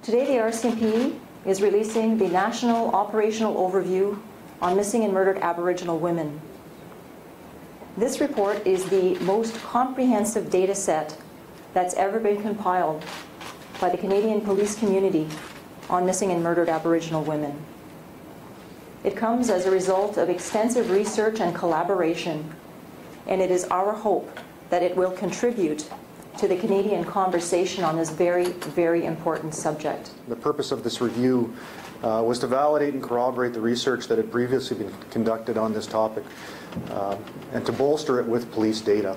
Today the RCMP is releasing the National Operational Overview on Missing and Murdered Aboriginal Women. This report is the most comprehensive data set that's ever been compiled by the Canadian police community on missing and murdered Aboriginal women. It comes as a result of extensive research and collaboration, and it is our hope that it will contribute to the Canadian conversation on this very, very important subject. The purpose of this review was to validate and corroborate the research that had previously been conducted on this topic and to bolster it with police data.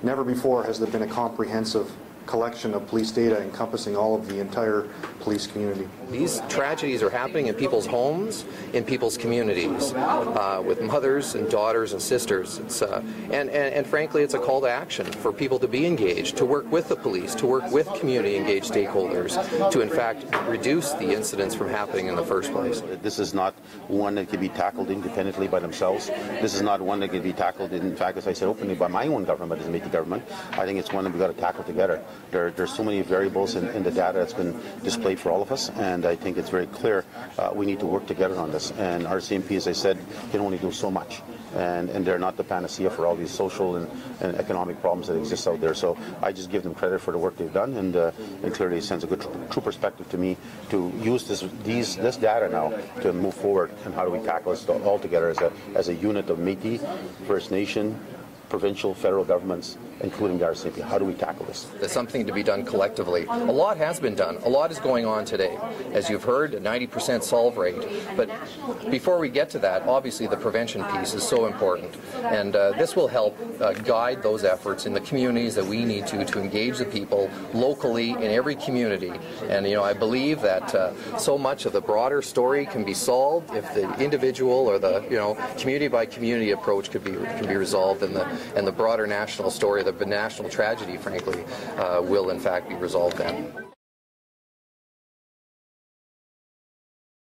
Never before has there been a comprehensive collection of police data encompassing all of the entire police community. These tragedies are happening in people's homes, in people's communities, with mothers and daughters and sisters. And frankly, it's a call to action for people to be engaged, to work with the police, to work with community-engaged stakeholders, to in fact reduce the incidents from happening in the first place. This is not one that can be tackled independently by themselves. This is not one that can be tackled, in fact, as I said openly, by my own government as a Métis government. I think it's one that we've got to tackle together. There's so many variables in the data that's been displayed for all of us, and I think it's very clear we need to work together on this. And RCMP, as I said, can only do so much. And they're not the panacea for all these social and economic problems that exist out there. So I just give them credit for the work they've done, and clearly it sends a good, true perspective to me to use this data now to move forward. And how do we tackle this all together as a unit of Métis, First Nation, provincial, federal governments, including the RCMP. How do we tackle this? There's something to be done collectively. A lot has been done. A lot is going on today. As you've heard, a 90% solve rate. But before we get to that, obviously the prevention piece is so important. And this will help guide those efforts in the communities that we need to engage the people locally in every community. And I believe that so much of the broader story can be solved if the individual or the community by community approach can be resolved, and the broader national story, the national tragedy, frankly, will in fact be resolved then.